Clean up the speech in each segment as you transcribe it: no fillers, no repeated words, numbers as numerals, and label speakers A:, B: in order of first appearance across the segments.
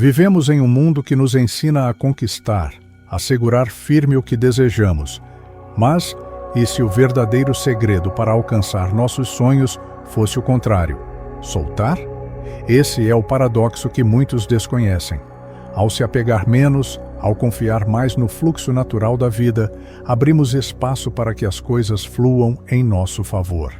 A: Vivemos em um mundo que nos ensina a conquistar, a segurar firme o que desejamos. Mas, e se o verdadeiro segredo para alcançar nossos sonhos fosse o contrário? Soltar? Esse é o paradoxo que muitos desconhecem. Ao se apegar menos, ao confiar mais no fluxo natural da vida, abrimos espaço para que as coisas fluam em nosso favor.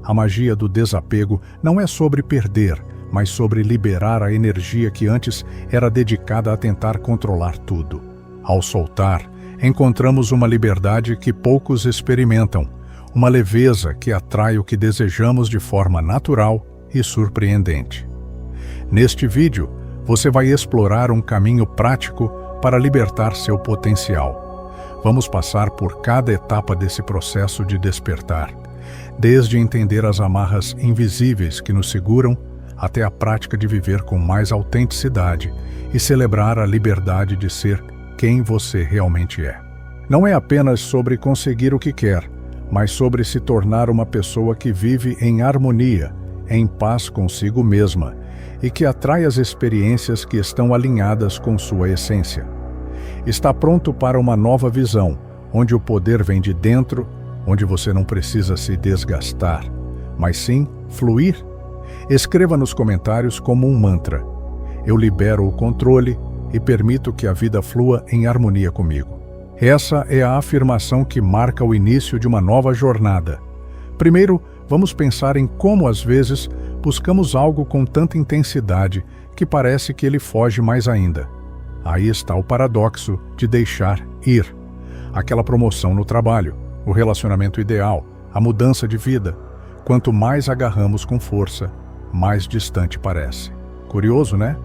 A: A magia do desapego não é sobre perder, mas sobre liberar a energia que antes era dedicada a tentar controlar tudo. Ao soltar, encontramos uma liberdade que poucos experimentam, uma leveza que atrai o que desejamos de forma natural e surpreendente. Neste vídeo, você vai explorar um caminho prático para libertar seu potencial. Vamos passar por cada etapa desse processo de despertar, desde entender as amarras invisíveis que nos seguram, até a prática de viver com mais autenticidade e celebrar a liberdade de ser quem você realmente é. Não é apenas sobre conseguir o que quer, mas sobre se tornar uma pessoa que vive em harmonia, em paz consigo mesma e que atrai as experiências que estão alinhadas com sua essência. Está pronto para uma nova visão, onde o poder vem de dentro, onde você não precisa se desgastar, mas sim fluir? Escreva nos comentários como um mantra: eu libero o controle e permito que a vida flua em harmonia comigo. Essa é a afirmação que marca o início de uma nova jornada. Primeiro, vamos pensar em como às vezes buscamos algo com tanta intensidade que parece que ele foge mais ainda. Aí está o paradoxo de deixar ir. Aquela promoção no trabalho, o relacionamento ideal, a mudança de vida. Quanto mais agarramos com força, mais distante parece. Curioso, né?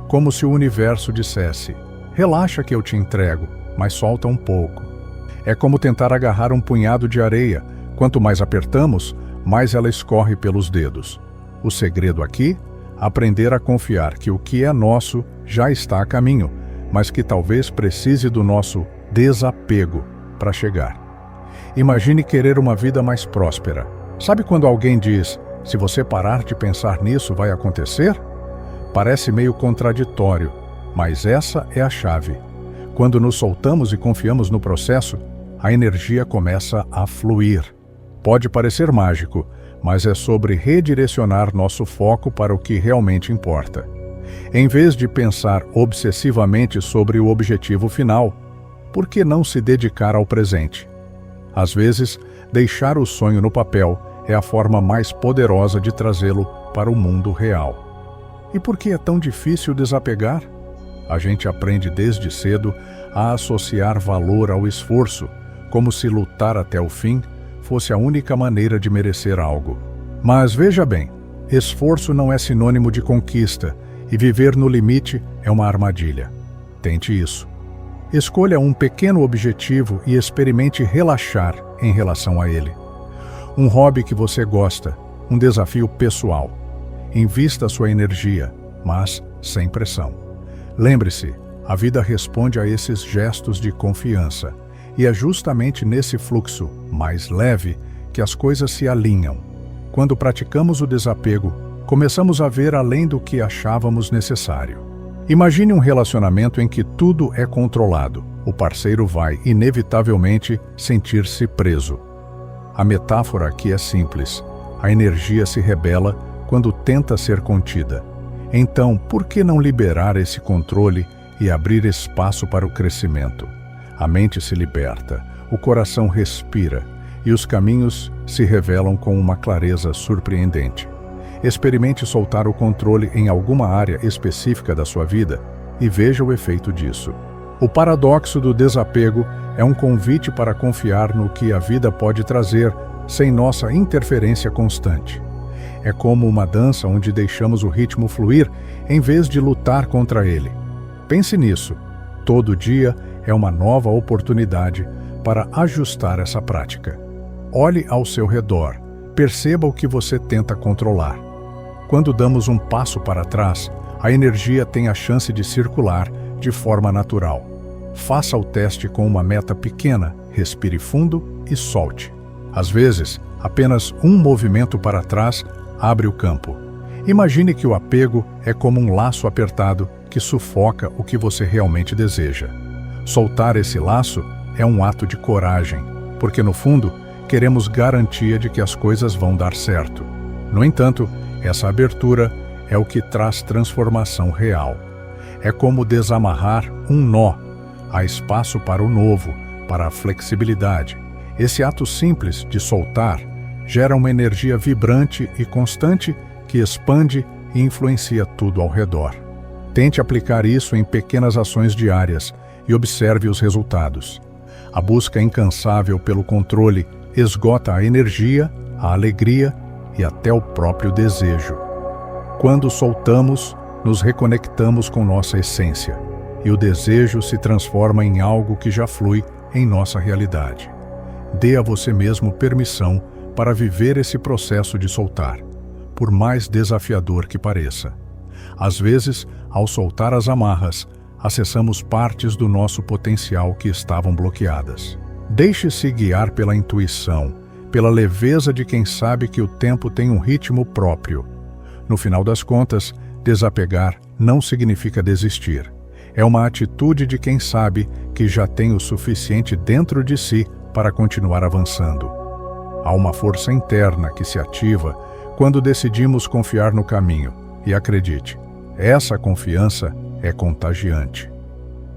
A: Como se o universo dissesse: relaxa que eu te entrego, mas solta um pouco. É como tentar agarrar um punhado de areia. Quanto mais apertamos, mais ela escorre pelos dedos. O segredo aqui? Aprender a confiar que o que é nosso já está a caminho, mas que talvez precise do nosso desapego para chegar. Imagine querer uma vida mais próspera. Sabe quando alguém diz: se você parar de pensar nisso, vai acontecer? Parece meio contraditório, mas essa é a chave. Quando nos soltamos e confiamos no processo, a energia começa a fluir. Pode parecer mágico, mas é sobre redirecionar nosso foco para o que realmente importa. Em vez de pensar obsessivamente sobre o objetivo final, por que não se dedicar ao presente? Às vezes, deixar o sonho no papel é a forma mais poderosa de trazê-lo para o mundo real. E por que é tão difícil desapegar? A gente aprende desde cedo a associar valor ao esforço, como se lutar até o fim fosse a única maneira de merecer algo. Mas veja bem, esforço não é sinônimo de conquista, e viver no limite é uma armadilha. Tente isso. Escolha um pequeno objetivo e experimente relaxar em relação a ele. Um hobby que você gosta, um desafio pessoal. Invista sua energia, mas sem pressão. Lembre-se, a vida responde a esses gestos de confiança, e é justamente nesse fluxo mais leve que as coisas se alinham. Quando praticamos o desapego, começamos a ver além do que achávamos necessário. Imagine um relacionamento em que tudo é controlado. O parceiro vai, inevitavelmente, sentir-se preso. A metáfora aqui é simples. A energia se rebela quando tenta ser contida. Então, por que não liberar esse controle e abrir espaço para o crescimento? A mente se liberta, o coração respira e os caminhos se revelam com uma clareza surpreendente. Experimente soltar o controle em alguma área específica da sua vida e veja o efeito disso. O paradoxo do desapego é um convite para confiar no que a vida pode trazer sem nossa interferência constante. É como uma dança onde deixamos o ritmo fluir em vez de lutar contra ele. Pense nisso. Todo dia é uma nova oportunidade para ajustar essa prática. Olhe ao seu redor. Perceba o que você tenta controlar. Quando damos um passo para trás, a energia tem a chance de circular de forma natural. Faça o teste com uma meta pequena, respire fundo e solte. Às vezes, apenas um movimento para trás abre o campo. Imagine que o apego é como um laço apertado que sufoca o que você realmente deseja. Soltar esse laço é um ato de coragem, porque no fundo queremos garantia de que as coisas vão dar certo. No entanto, essa abertura é o que traz transformação real. É como desamarrar um nó. Há espaço para o novo, para a flexibilidade. Esse ato simples de soltar gera uma energia vibrante e constante que expande e influencia tudo ao redor. Tente aplicar isso em pequenas ações diárias e observe os resultados. A busca incansável pelo controle esgota a energia, a alegria e até o próprio desejo. Quando soltamos, nos reconectamos com nossa essência, e o desejo se transforma em algo que já flui em nossa realidade. Dê a você mesmo permissão para viver esse processo de soltar, por mais desafiador que pareça. Às vezes, ao soltar as amarras, acessamos partes do nosso potencial que estavam bloqueadas. Deixe-se guiar pela intuição, pela leveza de quem sabe que o tempo tem um ritmo próprio. No final das contas, desapegar não significa desistir. É uma atitude de quem sabe que já tem o suficiente dentro de si para continuar avançando. Há uma força interna que se ativa quando decidimos confiar no caminho. E acredite, essa confiança é contagiante.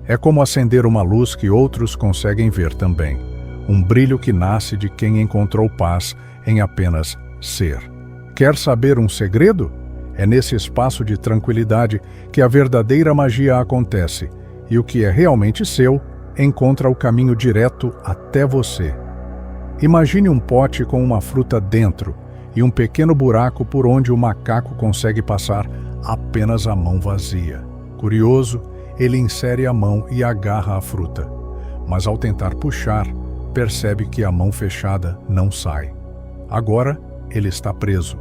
A: É como acender uma luz que outros conseguem ver também. Um brilho que nasce de quem encontrou paz em apenas ser. Quer saber um segredo? É nesse espaço de tranquilidade que a verdadeira magia acontece, e o que é realmente seu encontra o caminho direto até você. Imagine um pote com uma fruta dentro e um pequeno buraco por onde o macaco consegue passar apenas a mão vazia. Curioso, ele insere a mão e agarra a fruta, mas ao tentar puxar, percebe que a mão fechada não sai. Agora, ele está preso,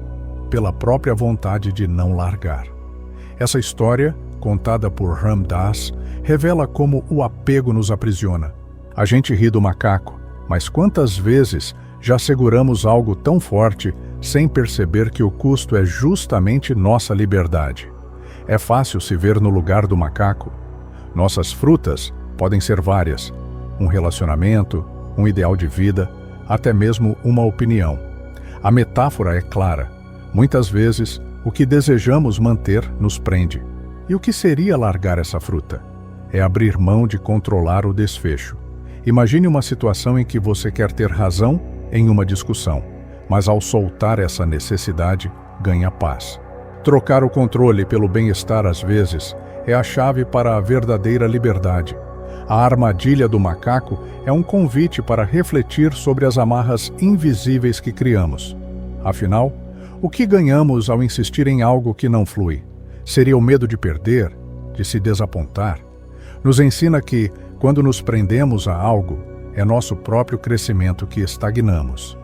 A: pela própria vontade de não largar. Essa história, contada por Ram Dass, revela como o apego nos aprisiona. A gente ri do macaco, mas quantas vezes já seguramos algo tão forte sem perceber que o custo é justamente nossa liberdade? É fácil se ver no lugar do macaco. Nossas frutas podem ser várias: um relacionamento, um ideal de vida, até mesmo uma opinião. A metáfora é clara. Muitas vezes, o que desejamos manter nos prende. E o que seria largar essa fruta? É abrir mão de controlar o desfecho. Imagine uma situação em que você quer ter razão em uma discussão, mas ao soltar essa necessidade, ganha paz. Trocar o controle pelo bem-estar às vezes é a chave para a verdadeira liberdade. A armadilha do macaco é um convite para refletir sobre as amarras invisíveis que criamos. Afinal, o que ganhamos ao insistir em algo que não flui? Seria o medo de perder, de se desapontar? Nos ensina que, quando nos prendemos a algo, é nosso próprio crescimento que estagnamos.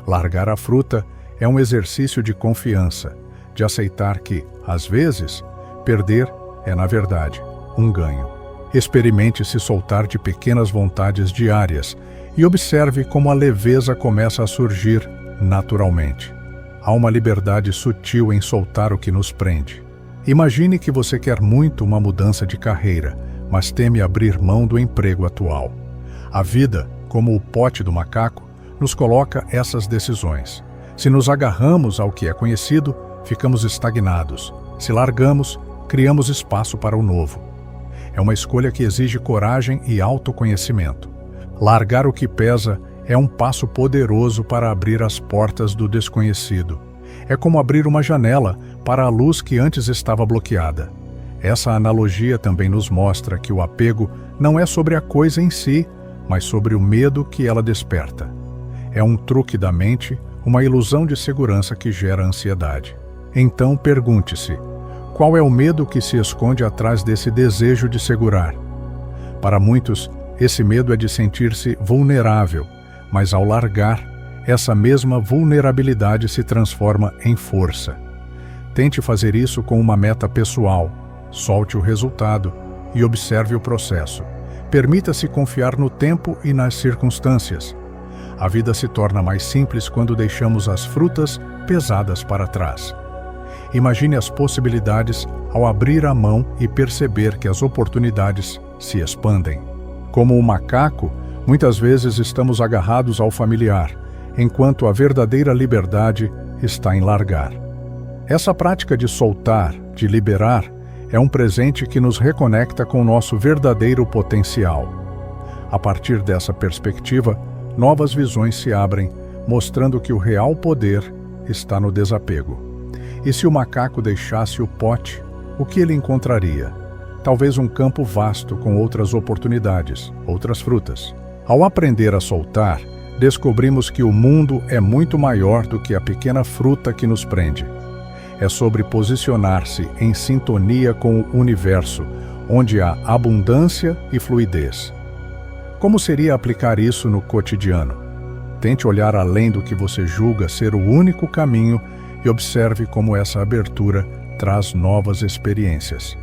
A: Largar a fruta é um exercício de confiança, de aceitar que, às vezes, perder é, na verdade, um ganho. Experimente se soltar de pequenas vontades diárias e observe como a leveza começa a surgir naturalmente. Há uma liberdade sutil em soltar o que nos prende. Imagine que você quer muito uma mudança de carreira, mas teme abrir mão do emprego atual. A vida, como o pote do macaco, nos coloca essas decisões. Se nos agarramos ao que é conhecido, ficamos estagnados. Se largamos, criamos espaço para o novo. É uma escolha que exige coragem e autoconhecimento. Largar o que pesa é um passo poderoso para abrir as portas do desconhecido. É como abrir uma janela para a luz que antes estava bloqueada. Essa analogia também nos mostra que o apego não é sobre a coisa em si, mas sobre o medo que ela desperta. É um truque da mente, uma ilusão de segurança que gera ansiedade. Então pergunte-se: qual é o medo que se esconde atrás desse desejo de segurar? Para muitos, esse medo é de sentir-se vulnerável, mas ao largar, essa mesma vulnerabilidade se transforma em força. Tente fazer isso com uma meta pessoal. Solte o resultado e observe o processo. Permita-se confiar no tempo e nas circunstâncias. A vida se torna mais simples quando deixamos as frutas pesadas para trás. Imagine as possibilidades ao abrir a mão e perceber que as oportunidades se expandem. Como o macaco, muitas vezes estamos agarrados ao familiar, enquanto a verdadeira liberdade está em largar. Essa prática de soltar, de liberar, é um presente que nos reconecta com o nosso verdadeiro potencial. A partir dessa perspectiva, novas visões se abrem, mostrando que o real poder está no desapego. E se o macaco deixasse o pote, o que ele encontraria? Talvez um campo vasto com outras oportunidades, outras frutas. Ao aprender a soltar, descobrimos que o mundo é muito maior do que a pequena fruta que nos prende. É sobre posicionar-se em sintonia com o universo, onde há abundância e fluidez. Como seria aplicar isso no cotidiano? Tente olhar além do que você julga ser o único caminho e observe como essa abertura traz novas experiências.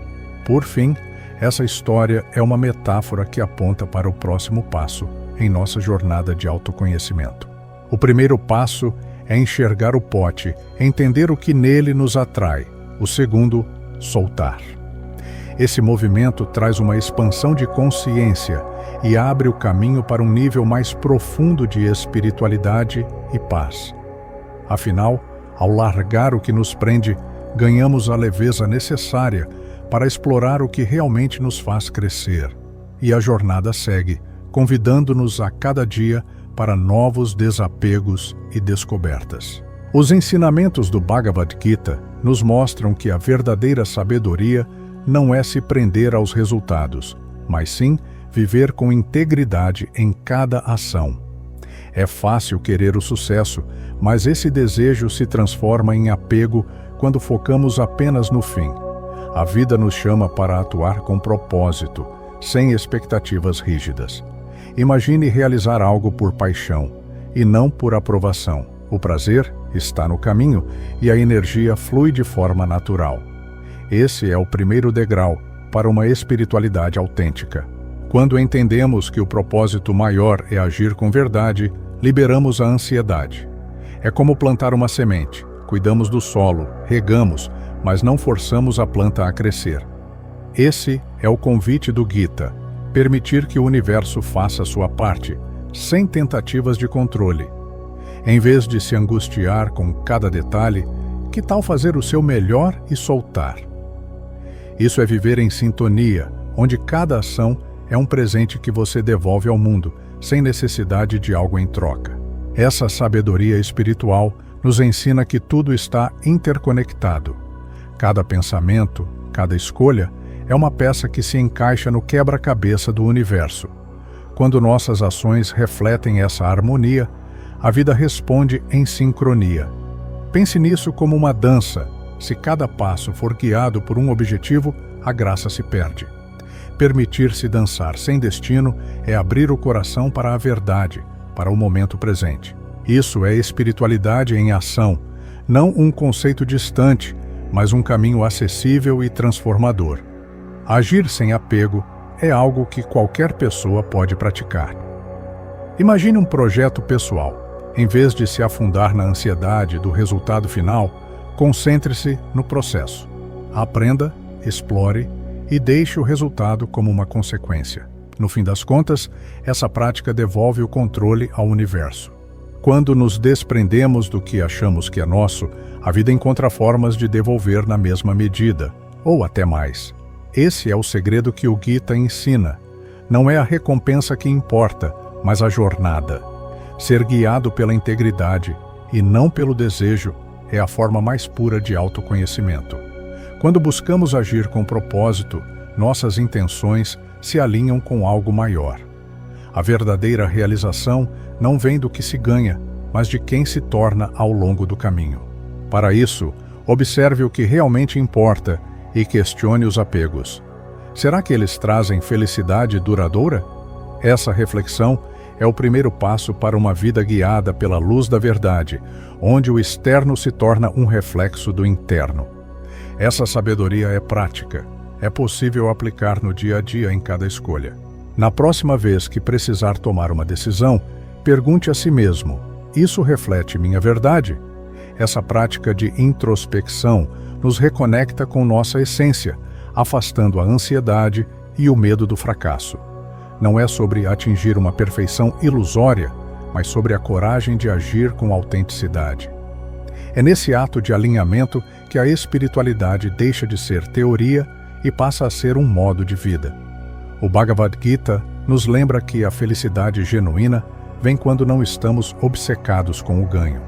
A: Por fim, essa história é uma metáfora que aponta para o próximo passo em nossa jornada de autoconhecimento. O primeiro passo é enxergar o pote, entender o que nele nos atrai. O segundo, soltar. Esse movimento traz uma expansão de consciência e abre o caminho para um nível mais profundo de espiritualidade e paz. Afinal, ao largar o que nos prende, ganhamos a leveza necessária para explorar o que realmente nos faz crescer. E a jornada segue, convidando-nos a cada dia para novos desapegos e descobertas. Os ensinamentos do Bhagavad Gita nos mostram que a verdadeira sabedoria não é se prender aos resultados, mas sim viver com integridade em cada ação. É fácil querer o sucesso, mas esse desejo se transforma em apego quando focamos apenas no fim. A vida nos chama para atuar com propósito, sem expectativas rígidas. Imagine realizar algo por paixão, e não por aprovação. O prazer está no caminho e a energia flui de forma natural. Esse é o primeiro degrau para uma espiritualidade autêntica. Quando entendemos que o propósito maior é agir com verdade, liberamos a ansiedade. É como plantar uma semente. Cuidamos do solo, regamos, mas não forçamos a planta a crescer. Esse é o convite do Gita, permitir que o universo faça a sua parte, sem tentativas de controle. Em vez de se angustiar com cada detalhe, que tal fazer o seu melhor e soltar? Isso é viver em sintonia, onde cada ação é um presente que você devolve ao mundo, sem necessidade de algo em troca. Essa sabedoria espiritual nos ensina que tudo está interconectado. Cada pensamento, cada escolha, é uma peça que se encaixa no quebra-cabeça do universo. Quando nossas ações refletem essa harmonia, a vida responde em sincronia. Pense nisso como uma dança. Se cada passo for guiado por um objetivo, a graça se perde. Permitir-se dançar sem destino é abrir o coração para a verdade, para o momento presente. Isso é espiritualidade em ação, não um conceito distante, mas um caminho acessível e transformador. Agir sem apego é algo que qualquer pessoa pode praticar. Imagine um projeto pessoal. Em vez de se afundar na ansiedade do resultado final, concentre-se no processo. Aprenda, explore e deixe o resultado como uma consequência. No fim das contas, essa prática devolve o controle ao universo. Quando nos desprendemos do que achamos que é nosso, a vida encontra formas de devolver na mesma medida, ou até mais. Esse é o segredo que o Gita ensina. Não é a recompensa que importa, mas a jornada. Ser guiado pela integridade e não pelo desejo é a forma mais pura de autoconhecimento. Quando buscamos agir com propósito, nossas intenções se alinham com algo maior. A verdadeira realização não vem do que se ganha, mas de quem se torna ao longo do caminho. Para isso, observe o que realmente importa e questione os apegos. Será que eles trazem felicidade duradoura? Essa reflexão é o primeiro passo para uma vida guiada pela luz da verdade, onde o externo se torna um reflexo do interno. Essa sabedoria é prática. É possível aplicar no dia a dia em cada escolha. Na próxima vez que precisar tomar uma decisão, pergunte a si mesmo: isso reflete minha verdade? Essa prática de introspecção nos reconecta com nossa essência, afastando a ansiedade e o medo do fracasso. Não é sobre atingir uma perfeição ilusória, mas sobre a coragem de agir com autenticidade. É nesse ato de alinhamento que a espiritualidade deixa de ser teoria e passa a ser um modo de vida. O Bhagavad Gita nos lembra que a felicidade genuína vem quando não estamos obcecados com o ganho.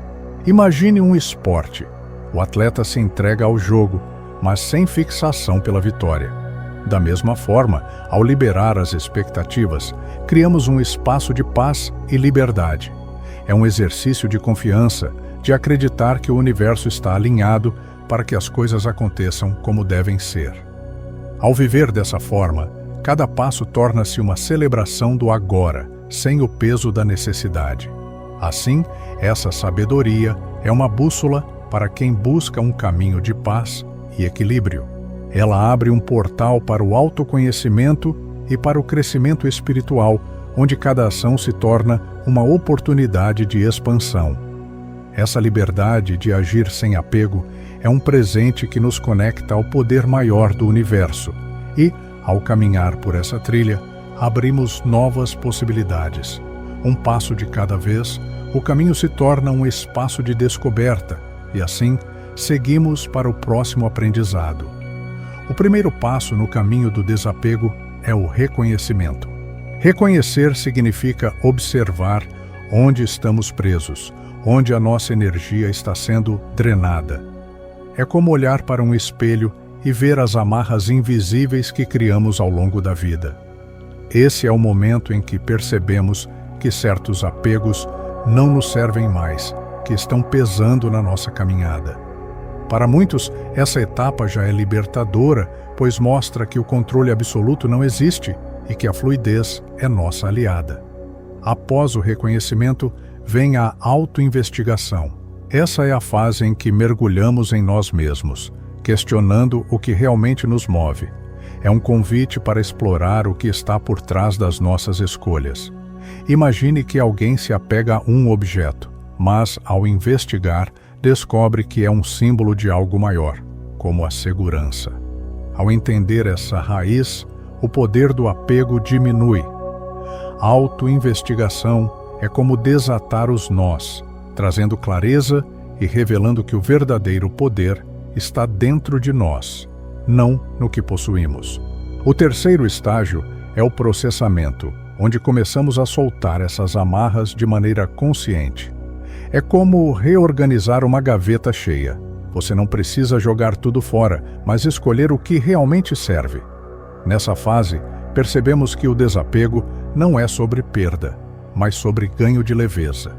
A: Imagine um esporte. O atleta se entrega ao jogo, mas sem fixação pela vitória. Da mesma forma, ao liberar as expectativas, criamos um espaço de paz e liberdade. É um exercício de confiança, de acreditar que o universo está alinhado para que as coisas aconteçam como devem ser. Ao viver dessa forma, cada passo torna-se uma celebração do agora, sem o peso da necessidade. Assim, essa sabedoria é uma bússola para quem busca um caminho de paz e equilíbrio. Ela abre um portal para o autoconhecimento e para o crescimento espiritual, onde cada ação se torna uma oportunidade de expansão. Essa liberdade de agir sem apego é um presente que nos conecta ao poder maior do universo e, ao caminhar por essa trilha, abrimos novas possibilidades. Um passo de cada vez, o caminho se torna um espaço de descoberta e, assim, seguimos para o próximo aprendizado. O primeiro passo no caminho do desapego é o reconhecimento. Reconhecer significa observar onde estamos presos, onde a nossa energia está sendo drenada. É como olhar para um espelho e ver as amarras invisíveis que criamos ao longo da vida. Esse é o momento em que percebemos que certos apegos não nos servem mais, que estão pesando na nossa caminhada. Para muitos, essa etapa já é libertadora, pois mostra que o controle absoluto não existe e que a fluidez é nossa aliada. Após o reconhecimento, vem a autoinvestigação. Essa é a fase em que mergulhamos em nós mesmos, questionando o que realmente nos move. É um convite para explorar o que está por trás das nossas escolhas. Imagine que alguém se apega a um objeto, mas, ao investigar, descobre que é um símbolo de algo maior, como a segurança. Ao entender essa raiz, o poder do apego diminui. A autoinvestigação é como desatar os nós, trazendo clareza e revelando que o verdadeiro poder está dentro de nós, não no que possuímos. O terceiro estágio é o processamento, onde começamos a soltar essas amarras de maneira consciente. É como reorganizar uma gaveta cheia. Você não precisa jogar tudo fora, mas escolher o que realmente serve. Nessa fase, percebemos que o desapego não é sobre perda, mas sobre ganho de leveza.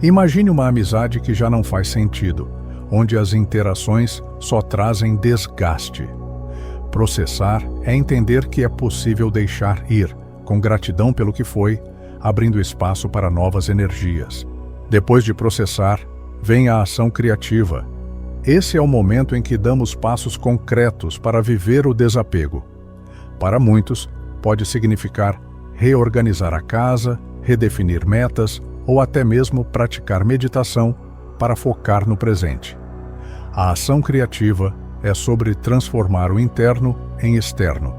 A: Imagine uma amizade que já não faz sentido, onde as interações só trazem desgaste. Processar é entender que é possível deixar ir, com gratidão pelo que foi, abrindo espaço para novas energias. Depois de processar, vem a ação criativa. Esse é o momento em que damos passos concretos para viver o desapego. Para muitos, pode significar reorganizar a casa, redefinir metas ou até mesmo praticar meditação para focar no presente. A ação criativa é sobre transformar o interno em externo.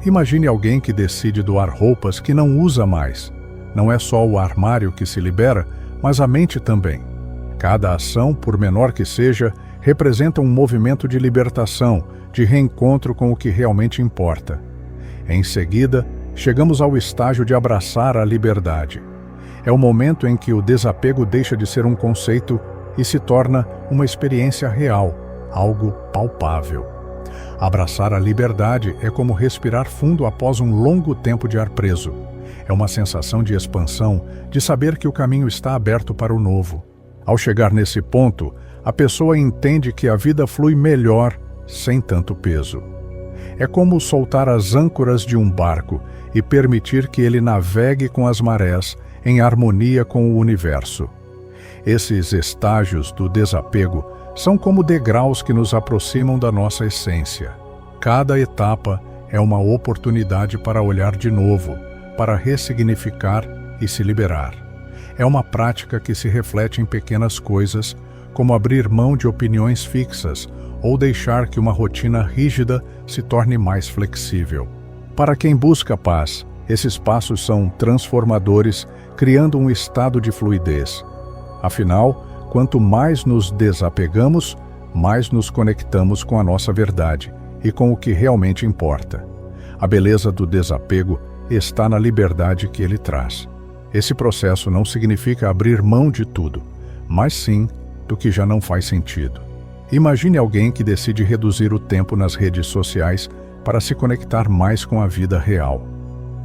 A: Imagine alguém que decide doar roupas que não usa mais. Não é só o armário que se libera, mas a mente também. Cada ação, por menor que seja, representa um movimento de libertação, de reencontro com o que realmente importa. Em seguida, chegamos ao estágio de abraçar a liberdade. É o momento em que o desapego deixa de ser um conceito e se torna uma experiência real, algo palpável. Abraçar a liberdade é como respirar fundo após um longo tempo de ar preso. É uma sensação de expansão, de saber que o caminho está aberto para o novo. Ao chegar nesse ponto, a pessoa entende que a vida flui melhor sem tanto peso. É como soltar as âncoras de um barco e permitir que ele navegue com as marés em harmonia com o universo. Esses estágios do desapego são como degraus que nos aproximam da nossa essência. Cada etapa é uma oportunidade para olhar de novo, para ressignificar e se liberar. É uma prática que se reflete em pequenas coisas, como abrir mão de opiniões fixas ou deixar que uma rotina rígida se torne mais flexível. Para quem busca paz, esses passos são transformadores, criando um estado de fluidez. Afinal, quanto mais nos desapegamos, mais nos conectamos com a nossa verdade e com o que realmente importa. A beleza do desapego está na liberdade que ele traz. Esse processo não significa abrir mão de tudo, mas sim do que já não faz sentido. Imagine alguém que decide reduzir o tempo nas redes sociais para se conectar mais com a vida real.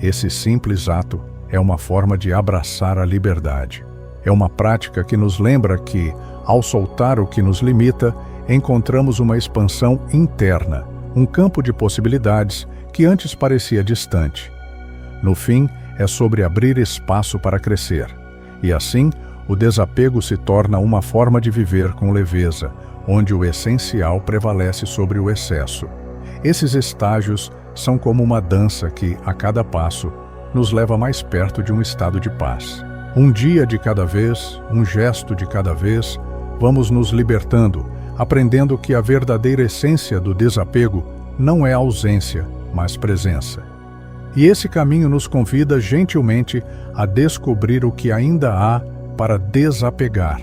A: Esse simples ato é uma forma de abraçar a liberdade. É uma prática que nos lembra que, ao soltar o que nos limita, encontramos uma expansão interna, um campo de possibilidades que antes parecia distante. No fim, é sobre abrir espaço para crescer. E assim, o desapego se torna uma forma de viver com leveza, onde o essencial prevalece sobre o excesso. Esses estágios são como uma dança que, a cada passo, nos leva mais perto de um estado de paz. Um dia de cada vez, um gesto de cada vez, vamos nos libertando, aprendendo que a verdadeira essência do desapego não é ausência, mas presença. E esse caminho nos convida gentilmente a descobrir o que ainda há para desapegar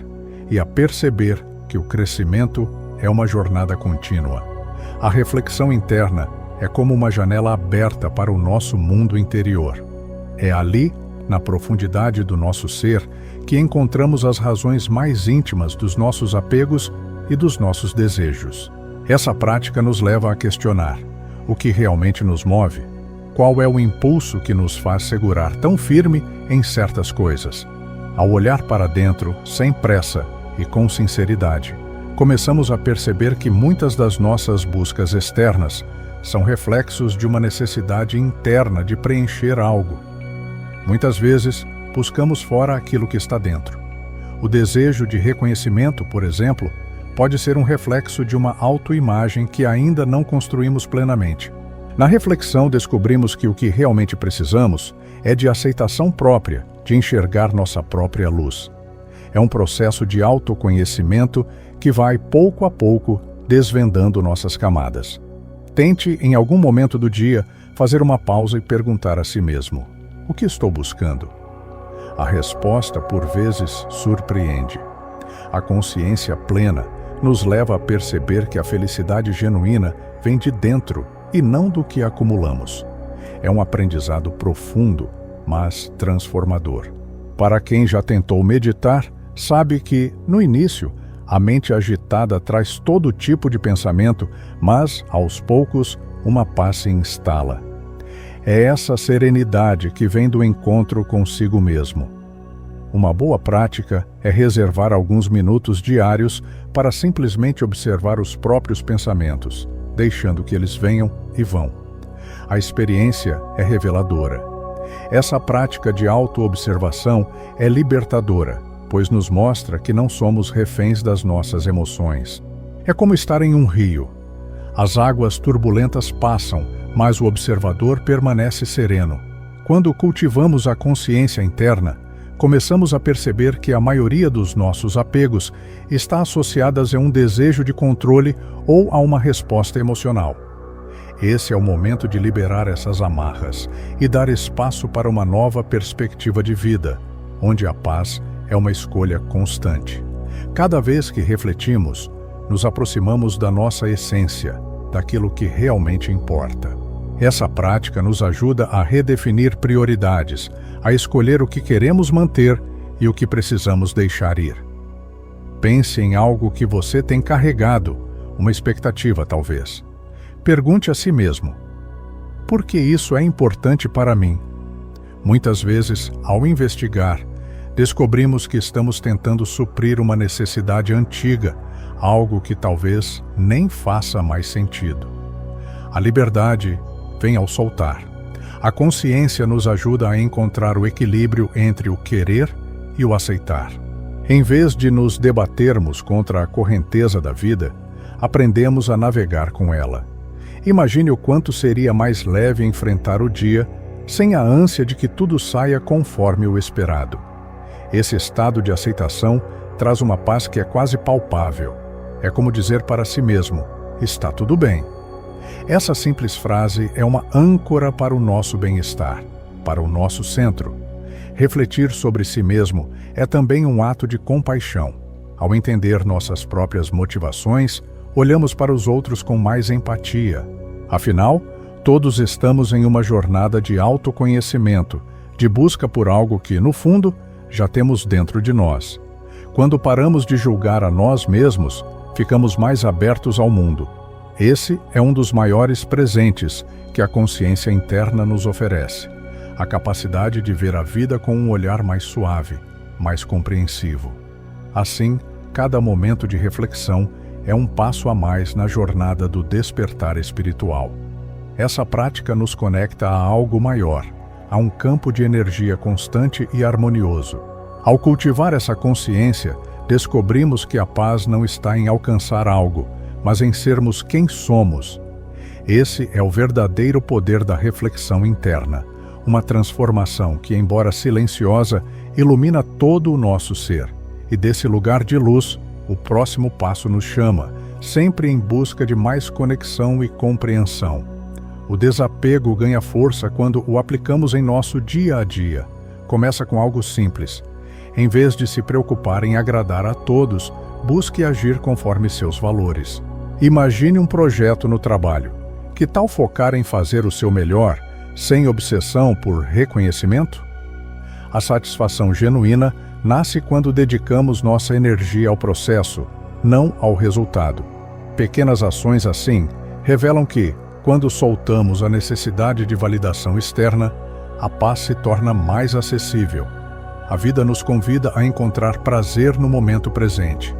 A: e a perceber que o crescimento é uma jornada contínua. A reflexão interna é como uma janela aberta para o nosso mundo interior. É ali, na profundidade do nosso ser, que encontramos as razões mais íntimas dos nossos apegos e dos nossos desejos. Essa prática nos leva a questionar o que realmente nos move. Qual é o impulso que nos faz segurar tão firme em certas coisas? Ao olhar para dentro, sem pressa e com sinceridade, começamos a perceber que muitas das nossas buscas externas são reflexos de uma necessidade interna de preencher algo. Muitas vezes, buscamos fora aquilo que está dentro. O desejo de reconhecimento, por exemplo, pode ser um reflexo de uma autoimagem que ainda não construímos plenamente. Na reflexão, descobrimos que o que realmente precisamos é de aceitação própria, de enxergar nossa própria luz. É um processo de autoconhecimento que vai, pouco a pouco, desvendando nossas camadas. Tente, em algum momento do dia, fazer uma pausa e perguntar a si mesmo: o que estou buscando? A resposta, por vezes, surpreende. A consciência plena nos leva a perceber que a felicidade genuína vem de dentro e não do que acumulamos. É um aprendizado profundo, mas transformador. Para quem já tentou meditar, sabe que, no início, a mente agitada traz todo tipo de pensamento, mas, aos poucos, uma paz se instala. É essa serenidade que vem do encontro consigo mesmo. Uma boa prática é reservar alguns minutos diários para simplesmente observar os próprios pensamentos, deixando que eles venham e vão. A experiência é reveladora. Essa prática de autoobservação é libertadora, pois nos mostra que não somos reféns das nossas emoções. É como estar em um rio. As águas turbulentas passam, mas o observador permanece sereno. Quando cultivamos a consciência interna, começamos a perceber que a maioria dos nossos apegos está associadas a um desejo de controle ou a uma resposta emocional. Esse é o momento de liberar essas amarras e dar espaço para uma nova perspectiva de vida, onde a paz é uma escolha constante. Cada vez que refletimos, nos aproximamos da nossa essência, daquilo que realmente importa. Essa prática nos ajuda a redefinir prioridades, a escolher o que queremos manter e o que precisamos deixar ir. Pense em algo que você tem carregado, uma expectativa talvez. Pergunte a si mesmo: por que isso é importante para mim? Muitas vezes, ao investigar, descobrimos que estamos tentando suprir uma necessidade antiga, algo que talvez nem faça mais sentido. A liberdade vem ao soltar. A consciência nos ajuda a encontrar o equilíbrio entre o querer e o aceitar. Em vez de nos debatermos contra a correnteza da vida, aprendemos a navegar com ela. Imagine o quanto seria mais leve enfrentar o dia sem a ânsia de que tudo saia conforme o esperado. Esse estado de aceitação traz uma paz que é quase palpável. É como dizer para si mesmo: está tudo bem. Essa simples frase é uma âncora para o nosso bem-estar, para o nosso centro. Refletir sobre si mesmo é também um ato de compaixão. Ao entender nossas próprias motivações, olhamos para os outros com mais empatia. Afinal, todos estamos em uma jornada de autoconhecimento, de busca por algo que, no fundo, já temos dentro de nós. Quando paramos de julgar a nós mesmos, ficamos mais abertos ao mundo. Esse é um dos maiores presentes que a consciência interna nos oferece: a capacidade de ver a vida com um olhar mais suave, mais compreensivo. Assim, cada momento de reflexão é um passo a mais na jornada do despertar espiritual. Essa prática nos conecta a algo maior, a um campo de energia constante e harmonioso. Ao cultivar essa consciência, descobrimos que a paz não está em alcançar algo, mas em sermos quem somos. Esse é o verdadeiro poder da reflexão interna, uma transformação que, embora silenciosa, ilumina todo o nosso ser. E desse lugar de luz, o próximo passo nos chama, sempre em busca de mais conexão e compreensão. O desapego ganha força quando o aplicamos em nosso dia a dia. Começa com algo simples. Em vez de se preocupar em agradar a todos, busque agir conforme seus valores. Imagine um projeto no trabalho. Que tal focar em fazer o seu melhor, sem obsessão por reconhecimento? A satisfação genuína nasce quando dedicamos nossa energia ao processo, não ao resultado. Pequenas ações assim revelam que, quando soltamos a necessidade de validação externa, a paz se torna mais acessível. A vida nos convida a encontrar prazer no momento presente.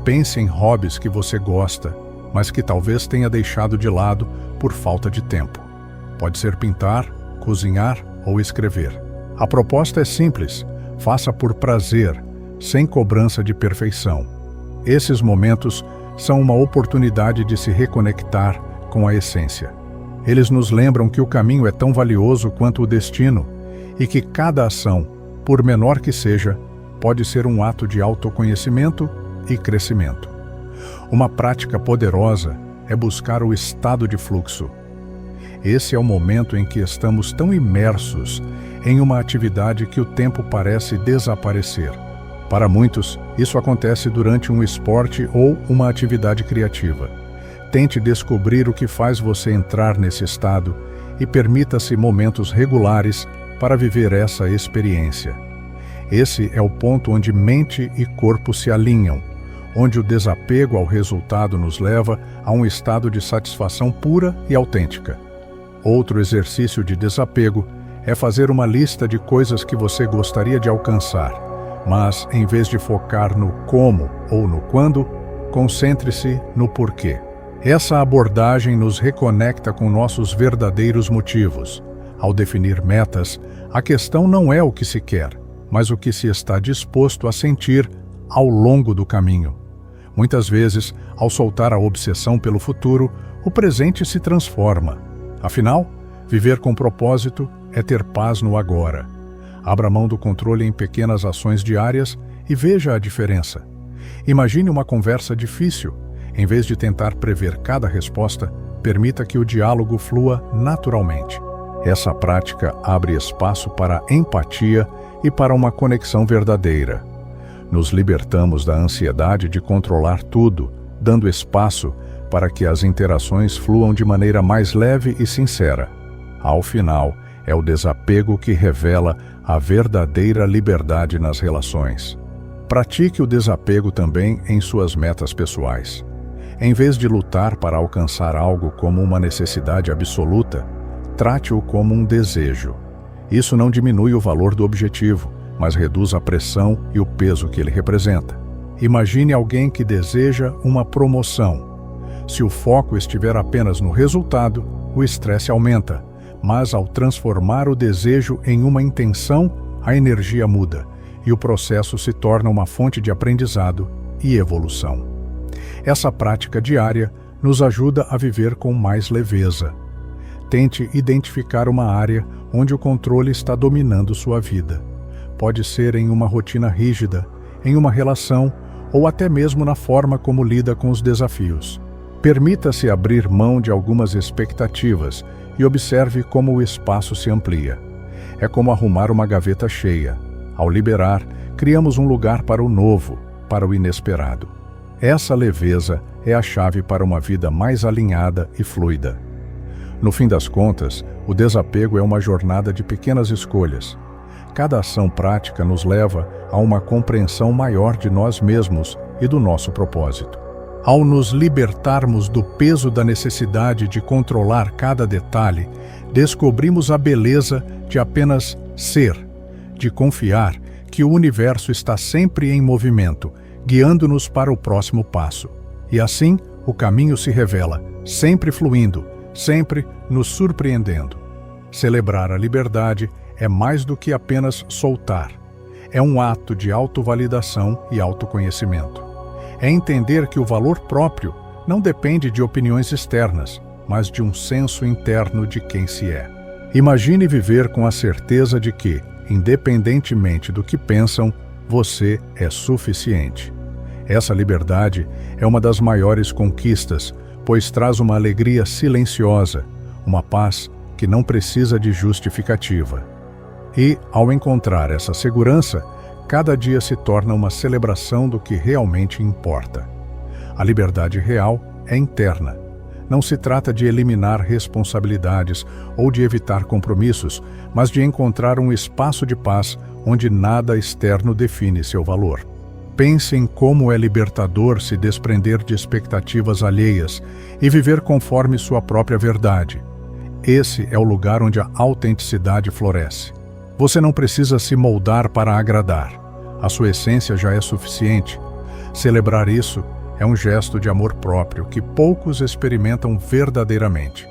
A: Pense em hobbies que você gosta, mas que talvez tenha deixado de lado por falta de tempo. Pode ser pintar, cozinhar ou escrever. A proposta é simples: faça por prazer, sem cobrança de perfeição. Esses momentos são uma oportunidade de se reconectar com a essência. Eles nos lembram que o caminho é tão valioso quanto o destino e que cada ação, por menor que seja, pode ser um ato de autoconhecimento e crescimento. Uma prática poderosa é buscar o estado de fluxo. Esse é o momento em que estamos tão imersos em uma atividade que o tempo parece desaparecer. Para muitos, isso acontece durante um esporte ou uma atividade criativa. Tente descobrir o que faz você entrar nesse estado e permita-se momentos regulares para viver essa experiência. Esse é o ponto onde mente e corpo se alinham, onde o desapego ao resultado nos leva a um estado de satisfação pura e autêntica. Outro exercício de desapego é fazer uma lista de coisas que você gostaria de alcançar, mas, em vez de focar no como ou no quando, concentre-se no porquê. Essa abordagem nos reconecta com nossos verdadeiros motivos. Ao definir metas, a questão não é o que se quer, mas o que se está disposto a sentir ao longo do caminho. Muitas vezes, ao soltar a obsessão pelo futuro, o presente se transforma. Afinal, viver com propósito é ter paz no agora. Abra mão do controle em pequenas ações diárias e veja a diferença. Imagine uma conversa difícil. Em vez de tentar prever cada resposta, permita que o diálogo flua naturalmente. Essa prática abre espaço para empatia e para uma conexão verdadeira. Nos libertamos da ansiedade de controlar tudo, dando espaço para que as interações fluam de maneira mais leve e sincera. Ao final, é o desapego que revela a verdadeira liberdade nas relações. Pratique o desapego também em suas metas pessoais. Em vez de lutar para alcançar algo como uma necessidade absoluta, trate-o como um desejo. Isso não diminui o valor do objetivo, mas reduz a pressão e o peso que ele representa. Imagine alguém que deseja uma promoção. Se o foco estiver apenas no resultado, o estresse aumenta, mas ao transformar o desejo em uma intenção, a energia muda e o processo se torna uma fonte de aprendizado e evolução. Essa prática diária nos ajuda a viver com mais leveza. Tente identificar uma área onde o controle está dominando sua vida. Pode ser em uma rotina rígida, em uma relação ou até mesmo na forma como lida com os desafios. Permita-se abrir mão de algumas expectativas e observe como o espaço se amplia. É como arrumar uma gaveta cheia. Ao liberar, criamos um lugar para o novo, para o inesperado. Essa leveza é a chave para uma vida mais alinhada e fluida. No fim das contas, o desapego é uma jornada de pequenas escolhas. Cada ação prática nos leva a uma compreensão maior de nós mesmos e do nosso propósito. Ao nos libertarmos do peso da necessidade de controlar cada detalhe, descobrimos a beleza de apenas ser, de confiar que o universo está sempre em movimento, guiando-nos para o próximo passo. E assim, o caminho se revela, sempre fluindo, sempre nos surpreendendo. Celebrar a liberdade é mais do que apenas soltar. É um ato de autovalidação e autoconhecimento. É entender que o valor próprio não depende de opiniões externas, mas de um senso interno de quem se é. Imagine viver com a certeza de que, independentemente do que pensam, você é suficiente. Essa liberdade é uma das maiores conquistas, pois traz uma alegria silenciosa, uma paz que não precisa de justificativa. E, ao encontrar essa segurança, cada dia se torna uma celebração do que realmente importa. A liberdade real é interna. Não se trata de eliminar responsabilidades ou de evitar compromissos, mas de encontrar um espaço de paz onde nada externo define seu valor. Pense em como é libertador se desprender de expectativas alheias e viver conforme sua própria verdade. Esse é o lugar onde a autenticidade floresce. Você não precisa se moldar para agradar. A sua essência já é suficiente. Celebrar isso é um gesto de amor próprio que poucos experimentam verdadeiramente.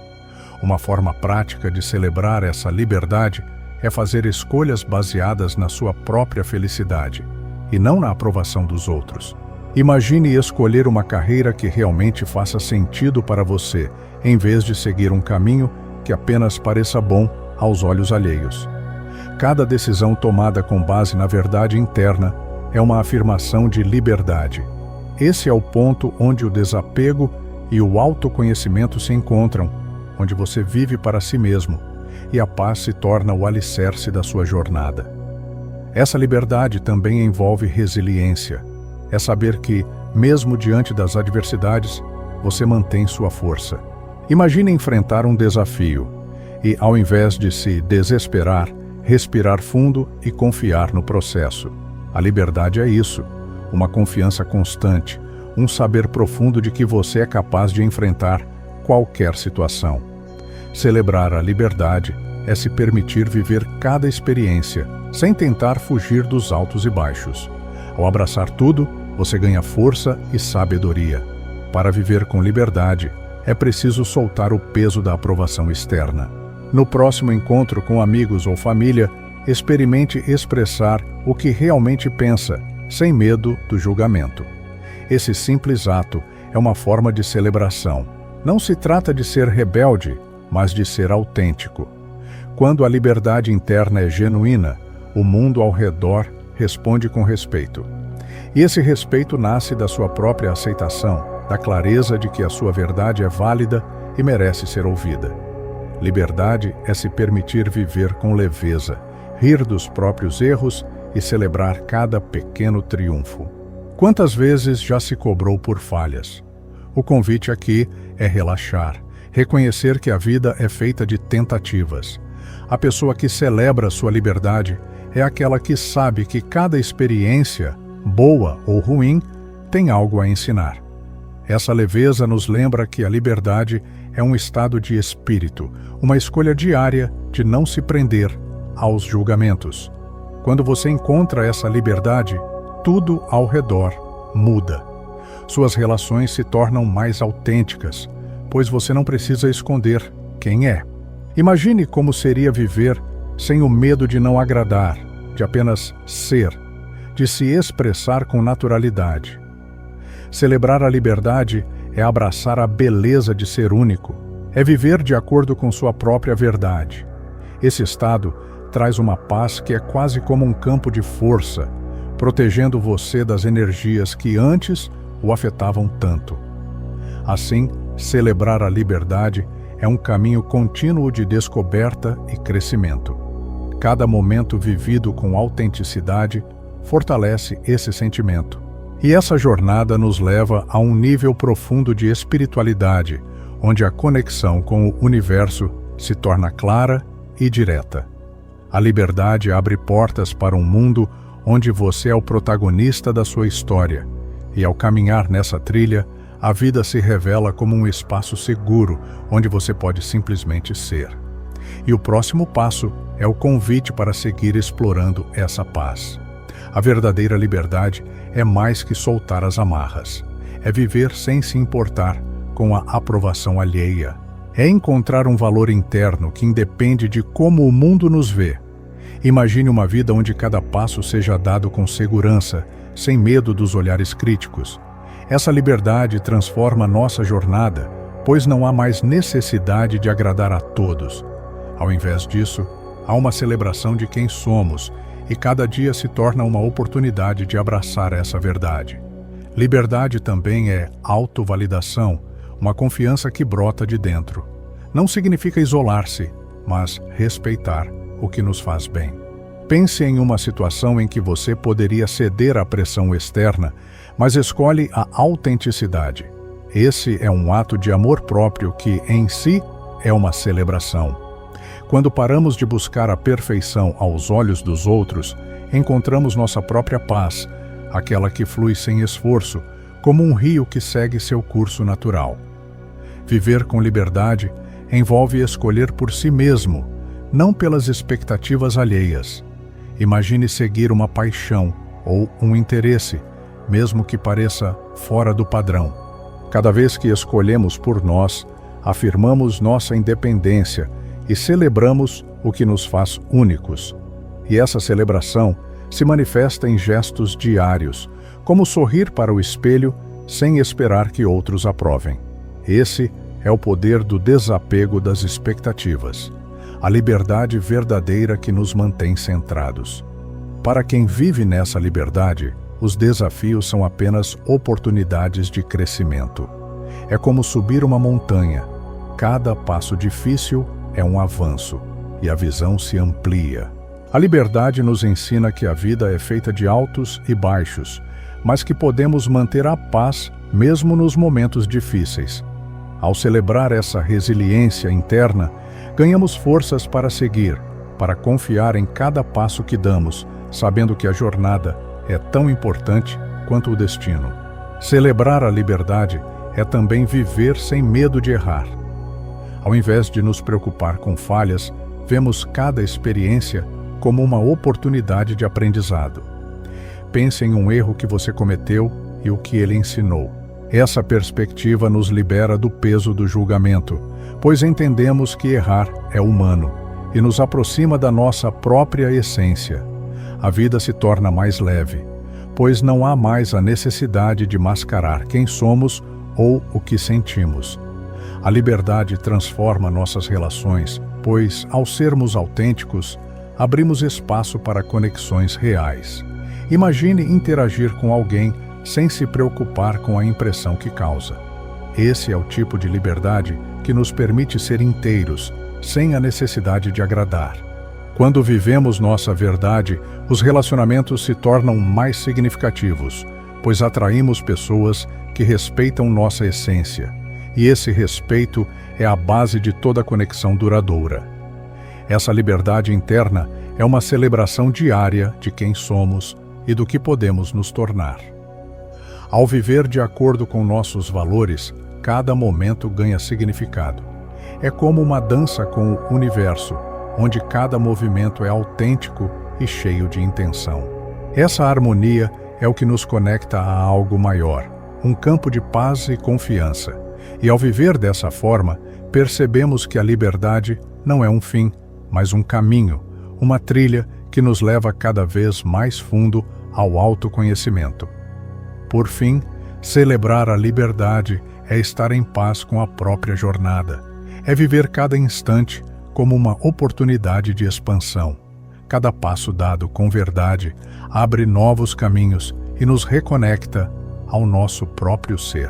A: Uma forma prática de celebrar essa liberdade é fazer escolhas baseadas na sua própria felicidade e não na aprovação dos outros. Imagine escolher uma carreira que realmente faça sentido para você, em vez de seguir um caminho que apenas pareça bom aos olhos alheios. Cada decisão tomada com base na verdade interna é uma afirmação de liberdade. Esse é o ponto onde o desapego e o autoconhecimento se encontram, onde você vive para si mesmo e a paz se torna o alicerce da sua jornada. Essa liberdade também envolve resiliência. É saber que, mesmo diante das adversidades, você mantém sua força. Imagine enfrentar um desafio e, ao invés de se desesperar, respirar fundo e confiar no processo. A liberdade é isso, uma confiança constante, um saber profundo de que você é capaz de enfrentar qualquer situação. Celebrar a liberdade é se permitir viver cada experiência, sem tentar fugir dos altos e baixos. Ao abraçar tudo, você ganha força e sabedoria. Para viver com liberdade, é preciso soltar o peso da aprovação externa. No próximo encontro com amigos ou família, experimente expressar o que realmente pensa, sem medo do julgamento. Esse simples ato é uma forma de celebração. Não se trata de ser rebelde, mas de ser autêntico. Quando a liberdade interna é genuína, o mundo ao redor responde com respeito. E esse respeito nasce da sua própria aceitação, da clareza de que a sua verdade é válida e merece ser ouvida. Liberdade é se permitir viver com leveza, rir dos próprios erros e celebrar cada pequeno triunfo. Quantas vezes já se cobrou por falhas? O convite aqui é relaxar, reconhecer que a vida é feita de tentativas. A pessoa que celebra sua liberdade é aquela que sabe que cada experiência, boa ou ruim, tem algo a ensinar. Essa leveza nos lembra que a liberdade é um estado de espírito, uma escolha diária de não se prender aos julgamentos. Quando você encontra essa liberdade, tudo ao redor muda. Suas relações se tornam mais autênticas, pois você não precisa esconder quem é. Imagine como seria viver sem o medo de não agradar, de apenas ser, de se expressar com naturalidade. Celebrar a liberdade é abraçar a beleza de ser único, é viver de acordo com sua própria verdade. Esse estado traz uma paz que é quase como um campo de força, protegendo você das energias que antes o afetavam tanto. Assim, celebrar a liberdade é um caminho contínuo de descoberta e crescimento. Cada momento vivido com autenticidade fortalece esse sentimento. E essa jornada nos leva a um nível profundo de espiritualidade, onde a conexão com o universo se torna clara e direta. A liberdade abre portas para um mundo onde você é o protagonista da sua história, e ao caminhar nessa trilha, a vida se revela como um espaço seguro onde você pode simplesmente ser. E o próximo passo é o convite para seguir explorando essa paz. A verdadeira liberdade é mais que soltar as amarras. É viver sem se importar com a aprovação alheia. É encontrar um valor interno que independe de como o mundo nos vê. Imagine uma vida onde cada passo seja dado com segurança, sem medo dos olhares críticos. Essa liberdade transforma nossa jornada, pois não há mais necessidade de agradar a todos. Ao invés disso, há uma celebração de quem somos, e cada dia se torna uma oportunidade de abraçar essa verdade. Liberdade também é autovalidação, uma confiança que brota de dentro. Não significa isolar-se, mas respeitar o que nos faz bem. Pense em uma situação em que você poderia ceder à pressão externa, mas escolhe a autenticidade. Esse é um ato de amor próprio que, em si, é uma celebração. Quando paramos de buscar a perfeição aos olhos dos outros, encontramos nossa própria paz, aquela que flui sem esforço, como um rio que segue seu curso natural. Viver com liberdade envolve escolher por si mesmo, não pelas expectativas alheias. Imagine seguir uma paixão ou um interesse, mesmo que pareça fora do padrão. Cada vez que escolhemos por nós, afirmamos nossa independência e celebramos o que nos faz únicos. E essa celebração se manifesta em gestos diários, como sorrir para o espelho sem esperar que outros aprovem. Esse é o poder do desapego das expectativas, a liberdade verdadeira que nos mantém centrados. Para quem vive nessa liberdade, os desafios são apenas oportunidades de crescimento. É como subir uma montanha. Cada passo difícil é um avanço, e a visão se amplia. A liberdade nos ensina que a vida é feita de altos e baixos, mas que podemos manter a paz mesmo nos momentos difíceis. Ao celebrar essa resiliência interna, ganhamos forças para seguir, para confiar em cada passo que damos, sabendo que a jornada é tão importante quanto o destino. Celebrar a liberdade é também viver sem medo de errar. Ao invés de nos preocupar com falhas, vemos cada experiência como uma oportunidade de aprendizado. Pense em um erro que você cometeu e o que ele ensinou. Essa perspectiva nos libera do peso do julgamento, pois entendemos que errar é humano e nos aproxima da nossa própria essência. A vida se torna mais leve, pois não há mais a necessidade de mascarar quem somos ou o que sentimos. A liberdade transforma nossas relações, pois, ao sermos autênticos, abrimos espaço para conexões reais. Imagine interagir com alguém sem se preocupar com a impressão que causa. Esse é o tipo de liberdade que nos permite ser inteiros, sem a necessidade de agradar. Quando vivemos nossa verdade, os relacionamentos se tornam mais significativos, pois atraímos pessoas que respeitam nossa essência, e esse respeito é a base de toda conexão duradoura. Essa liberdade interna é uma celebração diária de quem somos e do que podemos nos tornar. Ao viver de acordo com nossos valores, cada momento ganha significado. É como uma dança com o universo, onde cada movimento é autêntico e cheio de intenção. Essa harmonia é o que nos conecta a algo maior, um campo de paz e confiança. E ao viver dessa forma, percebemos que a liberdade não é um fim, mas um caminho, uma trilha que nos leva cada vez mais fundo ao autoconhecimento. Por fim, celebrar a liberdade é estar em paz com a própria jornada. É viver cada instante como uma oportunidade de expansão. Cada passo dado com verdade abre novos caminhos e nos reconecta ao nosso próprio ser.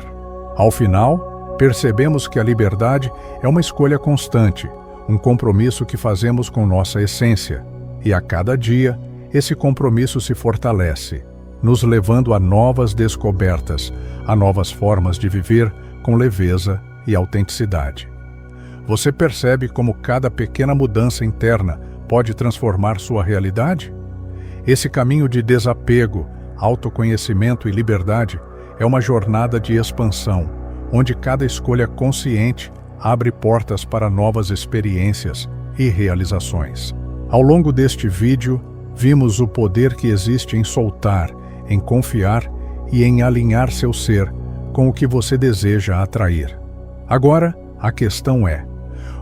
A: Ao final, percebemos que a liberdade é uma escolha constante, um compromisso que fazemos com nossa essência, e a cada dia esse compromisso se fortalece, nos levando a novas descobertas, a novas formas de viver com leveza e autenticidade. Você percebe como cada pequena mudança interna pode transformar sua realidade? Esse caminho de desapego, autoconhecimento e liberdade é uma jornada de expansão, onde cada escolha consciente abre portas para novas experiências e realizações. Ao longo deste vídeo, vimos o poder que existe em soltar, em confiar e em alinhar seu ser com o que você deseja atrair. Agora, a questão é: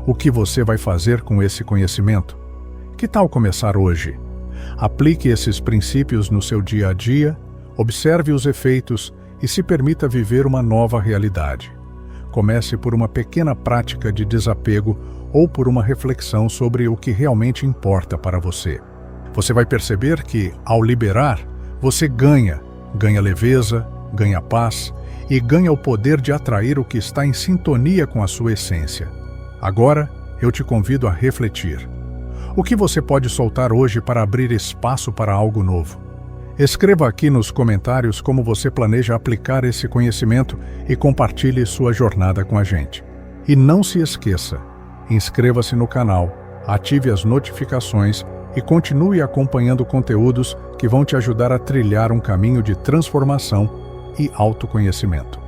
A: o que você vai fazer com esse conhecimento? Que tal começar hoje? Aplique esses princípios no seu dia a dia, observe os efeitos e se permita viver uma nova realidade. Comece por uma pequena prática de desapego ou por uma reflexão sobre o que realmente importa para você. Você vai perceber que, ao liberar, você ganha leveza, ganha paz e ganha o poder de atrair o que está em sintonia com a sua essência. Agora, eu te convido a refletir. O que você pode soltar hoje para abrir espaço para algo novo? Escreva aqui nos comentários como você planeja aplicar esse conhecimento e compartilhe sua jornada com a gente. E não se esqueça, inscreva-se no canal, ative as notificações e continue acompanhando conteúdos que vão te ajudar a trilhar um caminho de transformação e autoconhecimento.